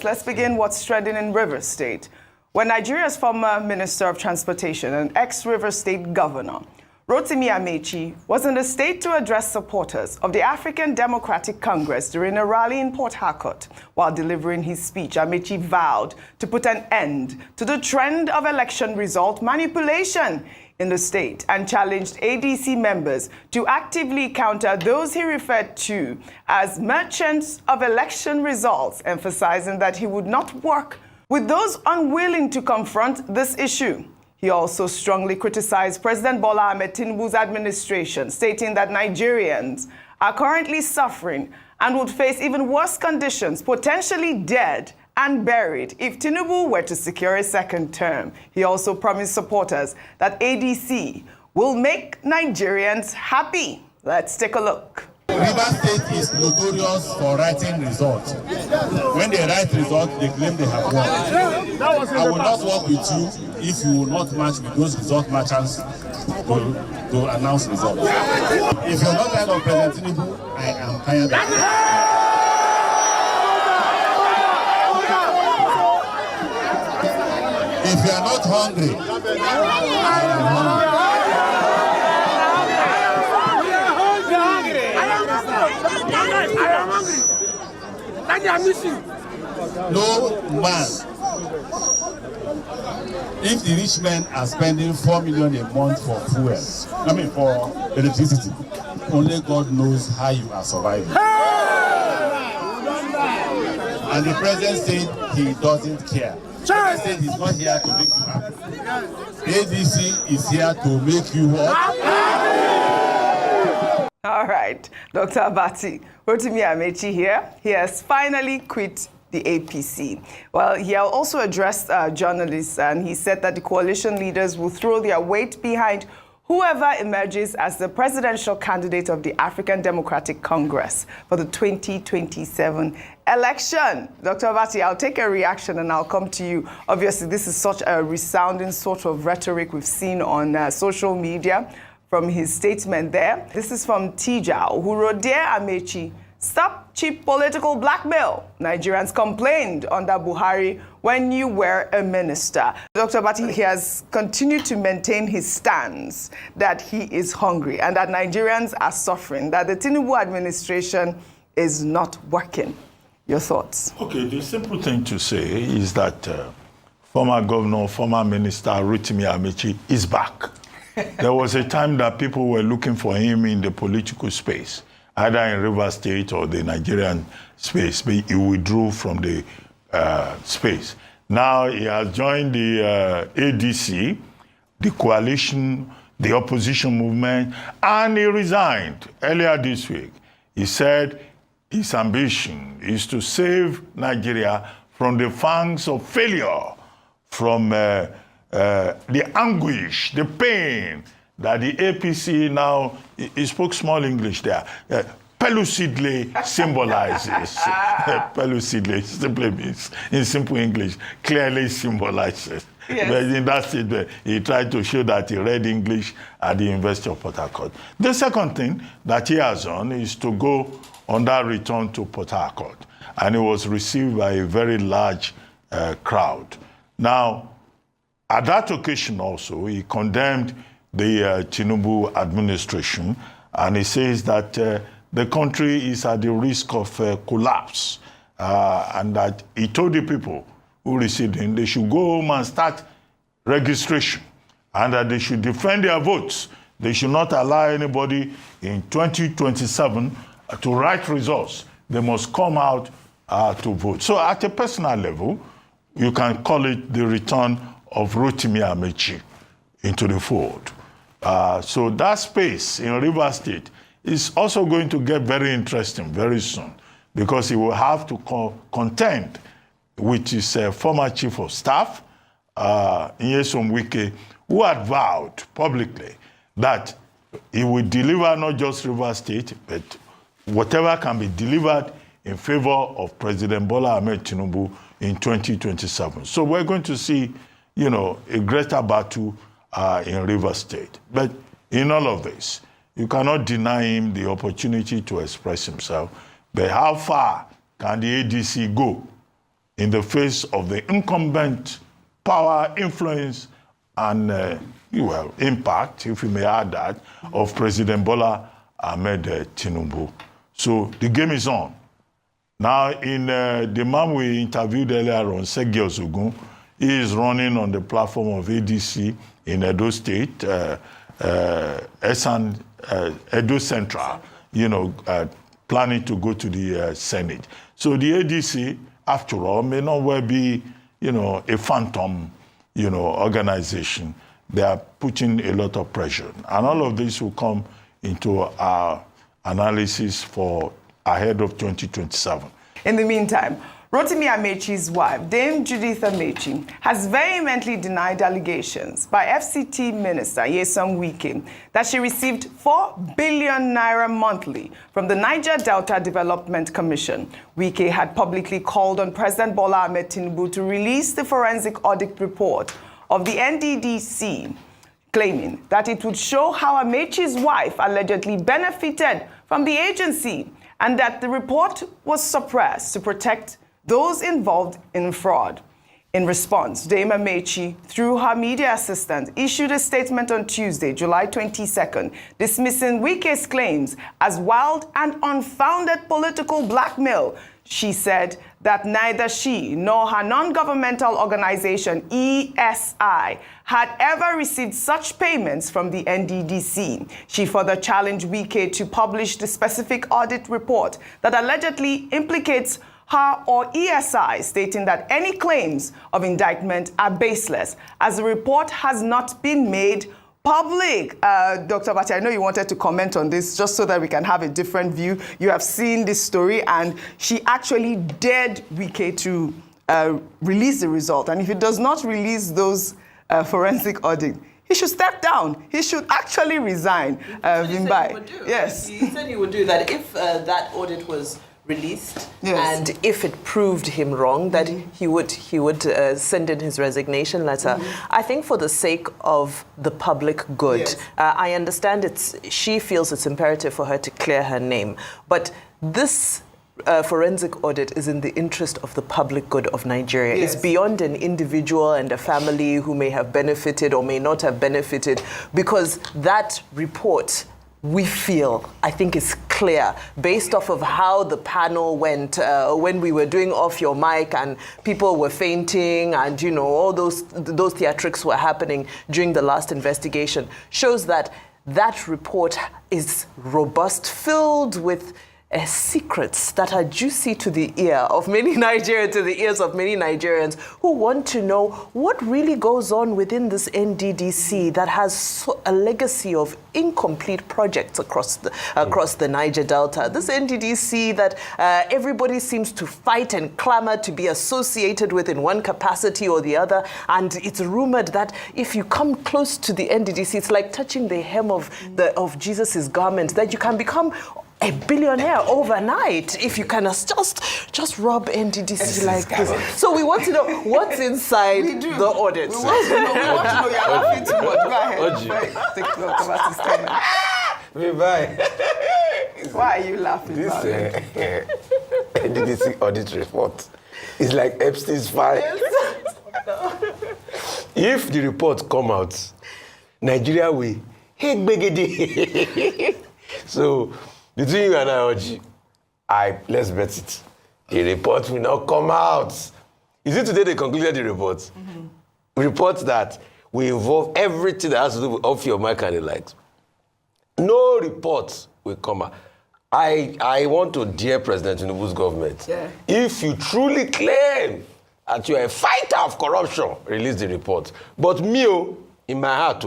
Let's begin what's trending in River State, where Nigeria's former Minister of Transportation and ex-River State Governor, Rotimi Amaechi, was in the state to address supporters of the African Democratic Congress during a rally in Port Harcourt. While delivering his speech, Amaechi vowed to put an end to the trend of election result manipulation in the state and challenged ADC members to actively counter those he referred to as merchants of election results, emphasizing that he would not work with those unwilling to confront this issue. He also strongly criticized President Bola Ahmed Tinubu's administration, stating that Nigerians are currently suffering and would face even worse conditions, potentially dead and buried, if Tinubu were to secure a second term. He also promised supporters that ADC will make Nigerians happy. Let's take a look. River State is notorious for writing results. When they write results, they claim they have won. I will not work with you if you will not match with those result merchants to announce results. If you're not tired of President Tinubu, I am tired of you. If you are not hungry, I am hungry. No man. If the rich men are spending 4 million a month for fuel, for electricity, only God knows how you are surviving. And the president said he doesn't care. The president said he's not here to make you happy. ADC is here to make you happy. All right, Dr. Abati, Rotimi Amaechi here. He has finally quit the APC. Well, he also addressed journalists, and he said that the coalition leaders will throw their weight behind whoever emerges as the presidential candidate of the African Democratic Congress for the 2027 election. Dr. Abati, I'll take a reaction and I'll come to you. Obviously, this is such a resounding sort of rhetoric we've seen on social media from his statement there. This is from Tijao, who wrote, "Dear Amaechi, stop cheap political blackmail. Nigerians complained under Buhari when you were a minister." Dr. Abati, he has continued to maintain his stance that he is hungry and that Nigerians are suffering, that the Tinubu administration is not working. Your thoughts? Okay, the simple thing to say is that former governor, former minister Rotimi Amaechi is back. There was a time that people were looking for him in the political space, either in River State or the Nigerian space, but he withdrew from the space. Now he has joined the ADC, the coalition, the opposition movement, and he resigned earlier this week. He said his ambition is to save Nigeria from the fangs of failure, from the anguish, the pain that the APC now, he spoke small English there, pellucidly symbolizes. Pellucidly simply means, in simple English, clearly symbolizes. Yes. But in that statement, he tried to show that he read English at the University of Port Harcourt. The second thing that he has done is to go on that return to Port Harcourt, and he was received by a very large crowd. Now, at that occasion also, he condemned the Tinubu administration, and he says that the country is at the risk of collapse, and that he told the people who received him they should go home and start registration, and that they should defend their votes. They should not allow anybody in 2027 to write results. They must come out to vote. So at a personal level, you can call it the return of Rotimi Amaechi into the fold. So that space in River State is also going to get very interesting very soon, because he will have to contend with his former chief of staff, Nyesom Wike, who had vowed publicly that he will deliver not just River State, but whatever can be delivered in favor of President Bola Ahmed Tinubu in 2027. So we're going to see, a greater battle in River State. But in all of this, you cannot deny him the opportunity to express himself. But how far can the ADC go in the face of the incumbent power, influence, and impact, if you may add that, of President Bola Ahmed Tinubu. So the game is on. Now, in the man we interviewed earlier on, Segi Osugun, he is running on the platform of ADC in Edo State, Edo Central, planning to go to the Senate. So the ADC, after all, may not well be, a phantom, organization. They are putting a lot of pressure. And all of this will come into our analysis for ahead of 2027. In the meantime, Rotimi Amaechi's wife, Dame Judith Amaechi, has vehemently denied allegations by FCT Minister Nyesom Wike that she received 4 billion naira monthly from the Niger Delta Development Commission. Wike had publicly called on President Bola Ahmed Tinubu to release the forensic audit report of the NDDC, claiming that it would show how Amaechi's wife allegedly benefited from the agency and that the report was suppressed to protect those involved in fraud. In response, Dame Amaechi, through her media assistant, issued a statement on Tuesday, July 22nd, dismissing Wike's claims as wild and unfounded political blackmail. She said that neither she nor her non-governmental organization, ESI, had ever received such payments from the NDDC. She further challenged Wike to publish the specific audit report that allegedly implicates her or ESI, stating that any claims of indictment are baseless, as the report has not been made public. Dr. Bachi, I know you wanted to comment on this just so that we can have a different view. You have seen this story, and she actually dared Wike to release the result. And if he does not release those forensic audits, he should step down. He should actually resign. Yes. He said he would do that if that audit was released, yes, and if it proved him wrong, that he would send in his resignation letter. I think for the sake of the public good, yes, I understand she feels it's imperative for her to clear her name, but this forensic audit is in the interest of the public good of Nigeria. Yes. It's beyond an individual and a family who may have benefited or may not have benefited, because that report, we feel, I think, is clear based off of how the panel went when we were doing Off Your Mic and people were fainting and, all those theatrics were happening during the last investigation, shows that that report is robust, filled with secrets that are juicy to the ear of many Nigerians, to the ears of many Nigerians who want to know what really goes on within this NDDC that has a legacy of incomplete projects across the Niger Delta. This NDDC that everybody seems to fight and clamor to be associated with in one capacity or the other. And it's rumored that if you come close to the NDDC, it's like touching the hem of Jesus's garment, that you can become a billionaire overnight if you can just rob NDDC like this. So we want to know what's inside the audit. We want to know. You're laughing too much. Go ahead. Take note about this comment. Why are you laughing? This NDDC audit report is like Epstein's file. If the report come out, Nigeria will hate begede. So between you and I, let's bet it. The report will not come out. Is it today they concluded the report? Mm-hmm. Report that will involve everything that has to do with Off Your Mic and the likes. No report will come out. I want to dare President Tinubu's government. Yeah. If you truly claim that you are a fighter of corruption, release the report. But me, in my heart,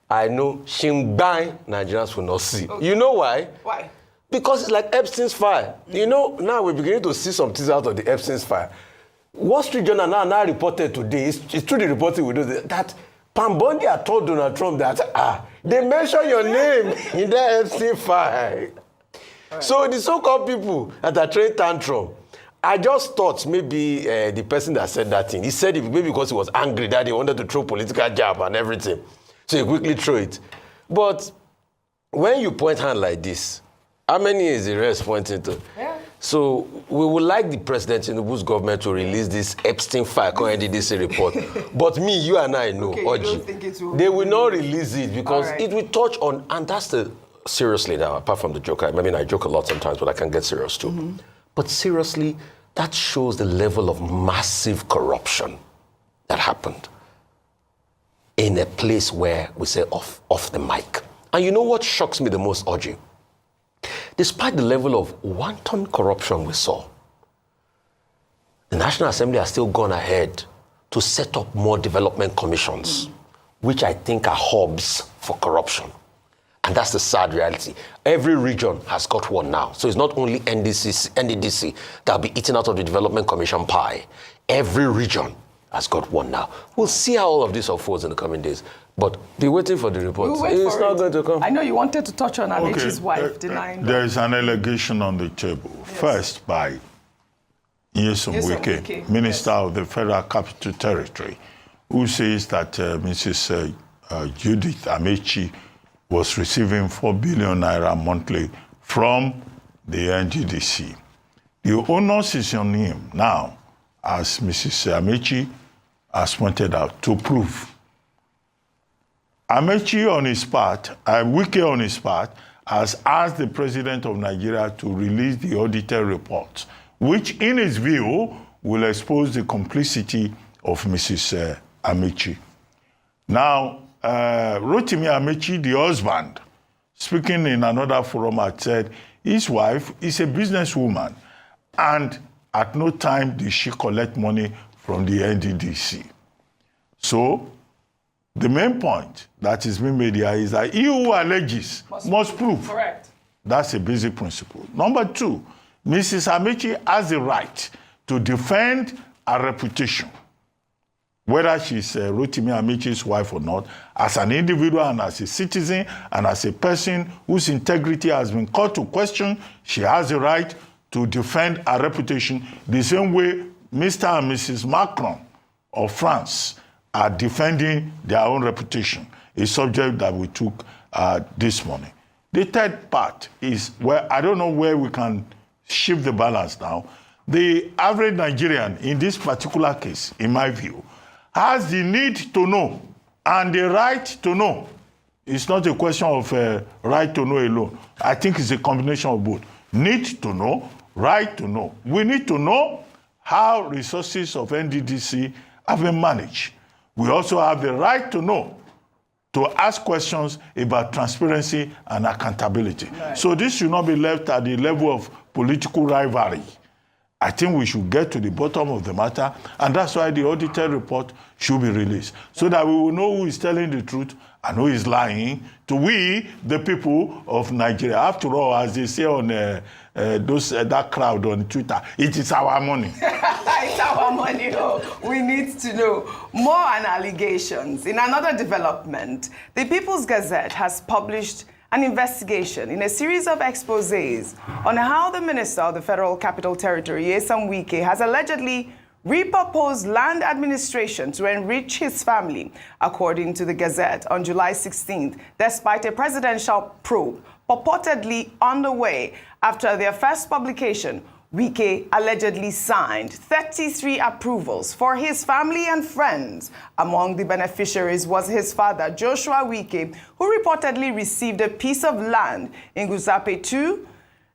I know Shimbai Nigerians will not see. Okay. You know why? Why? Because it's like Epstein's file. Mm-hmm. Now we're beginning to see some things out of the Epstein's file. Wall Street Journal now reported today, it's through the reporting we do, that Pam Bondi had told Donald Trump that, they mention your name in the Epstein file. Right. So the so-called people that are throwing tantrum, I just thought maybe the person that said that thing, he said it maybe because he was angry that he wanted to throw political jab and everything. So he quickly threw it. But when you point hand like this, how many is the rest pointing to? Yeah. So we would like the president in Tinubu's government to release this Epstein file on NDDC report. But me, you and I know, Oji, they will not release it because it will touch on, and that's the, seriously now, apart from the joke, I mean, I joke a lot sometimes, but I can get serious too. But seriously, that shows the level of massive corruption that happened in a place where we say off the mic. And you know what shocks me the most, Oji? Despite the level of wanton corruption we saw, the National Assembly has still gone ahead to set up more development commissions, which I think are hubs for corruption. And that's the sad reality. Every region has got one now. So it's not only NDDC that will be eating out of the development commission pie. Every region has got one now. We'll see how all of this unfolds in the coming days. But be waiting for the report. It's not going to come. I know you wanted to touch on Amaechi's wife denying there is an allegation on the table. Yes. First by Rotimi Wike, Minister of the Federal Capital Territory, who says that Mrs. Judith Amaechi was receiving 4 billion naira monthly from the NGDC. The onus is on him now, as Mrs. Amaechi has pointed out, to prove. Amaechi on his part, Wike on his part, has asked the president of Nigeria to release the audited reports, which in his view will expose the complicity of Mrs. Amaechi. Now, Rotimi Amaechi, the husband, speaking in another forum, had said his wife is a businesswoman and at no time did she collect money from the NDDC. So, the main point that is being made here is that he who alleges must prove. Correct. That's a basic principle. Number two, Mrs. Amaechi has the right to defend her reputation, whether she's Rotimi Amaechi's wife or not, as an individual and as a citizen and as a person whose integrity has been called to question. She has the right to defend her reputation the same way Mr. and Mrs. Macron of France are defending their own reputation, a subject that we took this morning. The third part is where I don't know where we can shift the balance now. The average Nigerian in this particular case, in my view, has the need to know and the right to know. It's not a question of right to know alone. I think it's a combination of both. Need to know, right to know. We need to know how resources of NDDC have been managed. We also have the right to know, to ask questions about transparency and accountability. Right. So this should not be left at the level of political rivalry. I think we should get to the bottom of the matter, and that's why the audited report should be released, so that we will know who is telling the truth and who is lying to we, the people of Nigeria. After all, as they say on that crowd on Twitter, it is our money. It's our money. Oh. We need to know more on allegations. In another development, the People's Gazette has published an investigation in a series of exposés on how the Minister of the Federal Capital Territory, Rotimi Wike, has allegedly repurposed land administration to enrich his family, according to the Gazette on July 16th, despite a presidential probe purportedly underway. After their first publication, Wike allegedly signed 33 approvals for his family and friends. Among the beneficiaries was his father, Joshua Wike, who reportedly received a piece of land in Gusape 2.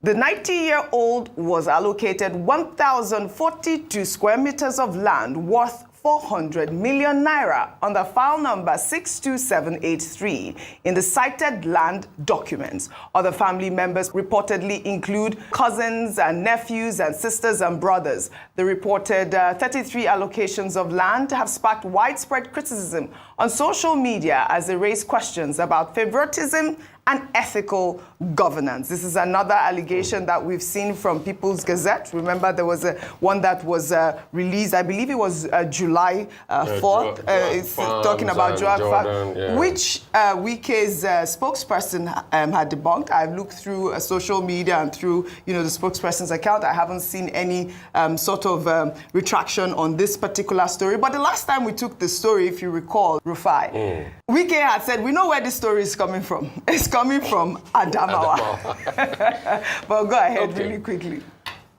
The 90-year-old was allocated 1,042 square meters of land worth 400 million naira under file number 62783 in the cited land documents. Other family members reportedly include cousins and nephews and sisters and brothers. The reported 33 allocations of land have sparked widespread criticism on social media as they raise questions about favoritism and ethical governance. This is another allegation that we've seen from People's Gazette. Remember, there was one that was released, I believe it was July 4th. It's talking about Jordan, which Wike's spokesperson had debunked. I've looked through social media and through the spokesperson's account. I haven't seen any sort of retraction on this particular story. But the last time we took the story, if you recall, Rufai, Wike had said, we know where this story is coming from. It's coming from Adamawa. But go ahead really quickly.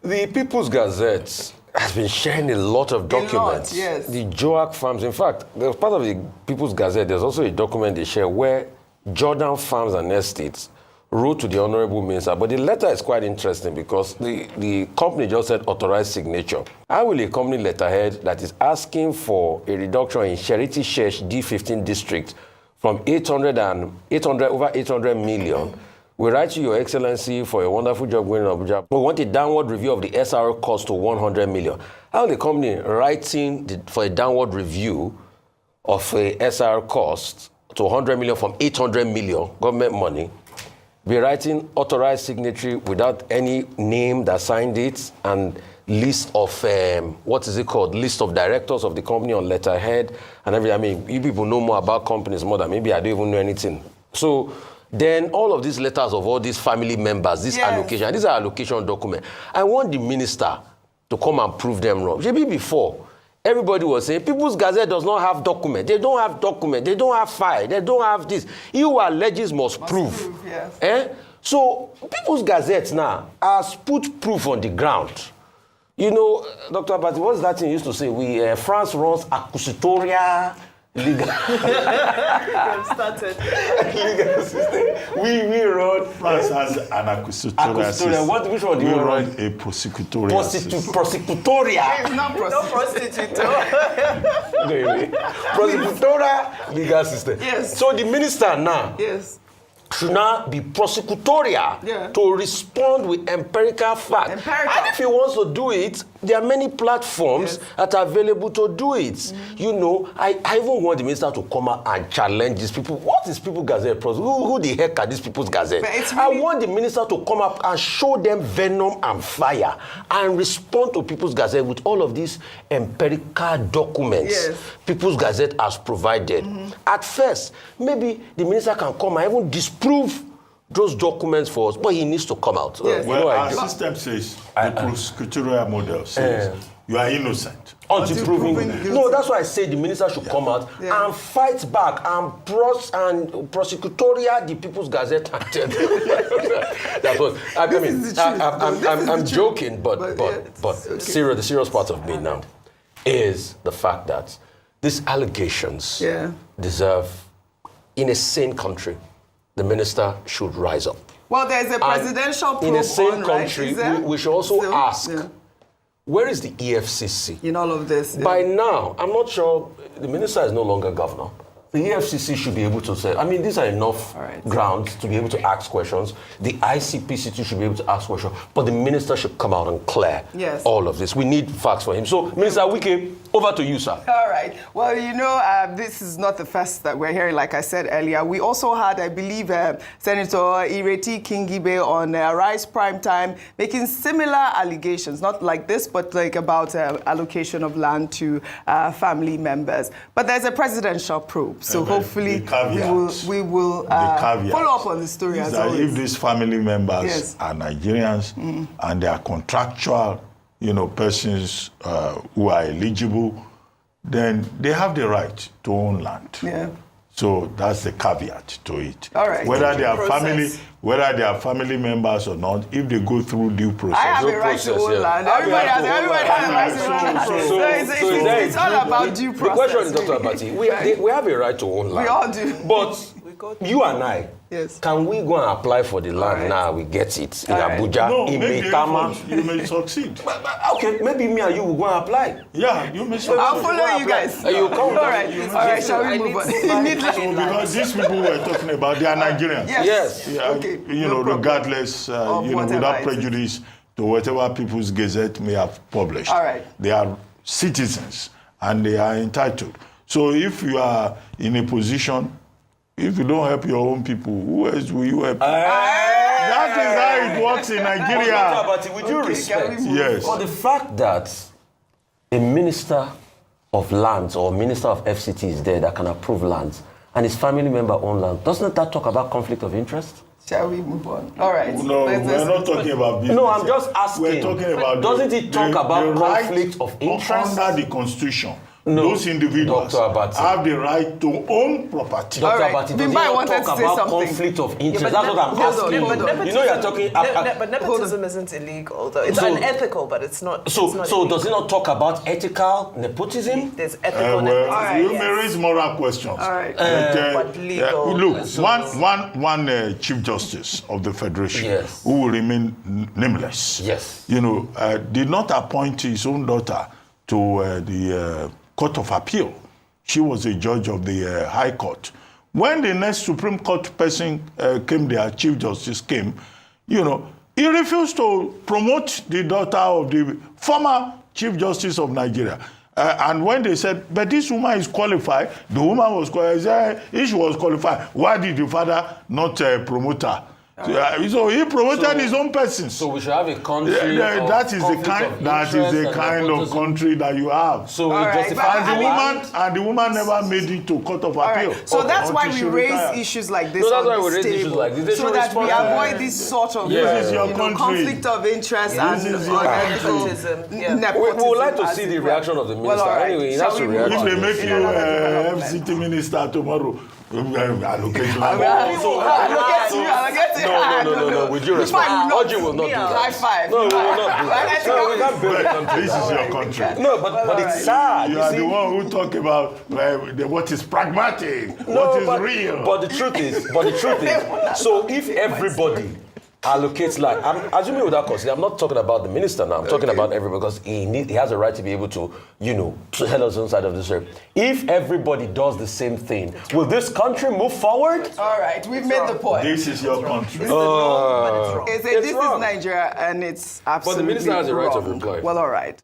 The People's Gazette has been sharing a lot of documents. Yes. The Joak Farms. In fact, there's part of the People's Gazette, there's also a document they share where Jordan Farms and Estates wrote to the Honorable Minister. But the letter is quite interesting because the company just said authorized signature. How will a company letterhead that is asking for a reduction in Charity Shesh D15 district from 800 million, we write to Your Excellency for a wonderful job going in Abuja. We want a downward review of the SRO cost to 100 million. How the company writing for a downward review of a SRO cost to 100 million from 800 million government money, be writing authorized signatory without any name that signed it and list of, list of directors of the company on letterhead and everything. I mean, you people know more about companies more than maybe I don't even know anything. So then all of these letters of all these family members, this allocation, these are allocation documents. I want the minister to come and prove them wrong. Maybe before, everybody was saying, People's Gazette does not have document. They don't have document. They don't have file. They don't have this. You who alleges must prove. Yes. So People's Gazette now has put proof on the ground. You know, Dr. Abati, what's that thing you used to say? France runs accusatoria legal. Started. Legal system. We run. France has an accusatoria system. Which one do you run? A prosecutorial system. Prosecutorial. It's not prostitute. Prosecutorial legal system. Yes. So the minister now should now be prosecutorial to respond with empirical facts. And if he wants to do it, there are many platforms that are available to do it. You know, I even want the minister to come out and challenge these people. What is People's Gazette? Who the heck are these People's Gazette? I want the minister to come up and show them venom and fire and respond to People's Gazette with all of these empirical documents People's Gazette has provided. At first, maybe the minister can come and even disprove those documents for us, but he needs to come out. Well, our system says, the prosecutorial model says, you are innocent. Until proven. No, that's why I say the minister should come out and fight back and prosecutorial the People's Gazette and tell them. That's what I mean. I'm joking, but the serious part of me now is the fact that these allegations deserve, in a sane country, the minister should rise up. Well, there's a presidential probe. In a sane country, we should also ask, where is the EFCC? In all of this. By now, I'm not sure, the minister is no longer governor. The EFCC should be able to say, I mean, these are enough grounds to be able to ask questions. The ICPC should be able to ask questions, but the minister should come out and clear all of this. We need facts for him. So, Minister Wike, over to you, sir. All right. Well, you know, this is not the first that we're hearing, like I said earlier. We also had, I believe, Senator Ireti Kingibe on Rise Prime Time making similar allegations, not like this, but like about allocation of land to family members. But there's a presidential probe. So hopefully we will follow up on the story as always. If these family members are Nigerians and they are contractual, persons who are eligible, then they have the right to own land. So that's the caveat to it. All right. Whether they are family members or not, if they go through due process. I have a right to own land. Everybody has a right to own land. So it's all about due process. The question is, Dr. Abati, we have a right to own land. We all do. But you and I, can we go and apply for the land now? We get it in Abuja, in Maitama. You may succeid. Okay, maybe me and you will go and apply. Yeah, you may succeed. I'll follow you guys. You come. All right, shall we move on? Because these people we're talking about, they are Nigerians. Yes. Okay. Regardless, without prejudice to whatever People's Gazette may have published. All right. They are citizens and they are entitled. So if you are in a position, if you don't help your own people, who else will you help? That is how it works in Nigeria. But with due respect, for the fact that a minister of lands or minister of FCT is there that can approve lands and his family member own land, doesn't that talk about conflict of interest? Shall we move on? All right. No, we're not talking about business. No, I'm just asking. We're talking about doesn't it talk about conflict of interest? Under the Constitution, those individuals have the right to own property. Dr. Abati, does not talk about something. conflict of interest. That's what I'm asking you. You know, you're talking. But nepotism isn't illegal, though. It's unethical, but it's not. So does it not talk about ethical nepotism? There's ethical nepotism. You may raise moral questions. All right. But, legal. Look, one Chief Justice of the Federation, who will remain nameless, did not appoint his own daughter to the Court of Appeal. She was a judge of the High Court. When the next Supreme Court person came there, Chief Justice came, he refused to promote the daughter of the former Chief Justice of Nigeria. And when they said, but this woman is qualified, the woman was qualified. If she was qualified, why did the father not promote her? So he promoted his own person. So we should have a country. That is the kind of country that you have. So and the woman never made it to Court of Appeal. Right. So that's why we raise issues like this. That's why we raise issues like this. So that we avoid this sort of conflict of interest and nepotism. We would like to see the reaction of the minister. Anyway, he has to react. If they make you FCT minister tomorrow, allocation. No. With due respect, Oji will not do that. High five. No, we will not do that. No, we can't build a country. This is your country. No, but it's sad. You are the one who talk about what is pragmatic, what is real. But the truth is, so if everybody allocates land, I'm assuming without consider, I'm not talking about the minister now, I'm talking about everybody, because he has a right to be able to, to tell us on side of the story. If everybody does the same thing, will this country move forward? All right, we've made the point. This is your country. This is Nigeria, and it's absolutely But the minister has a right wrong. to reply. Well, all right.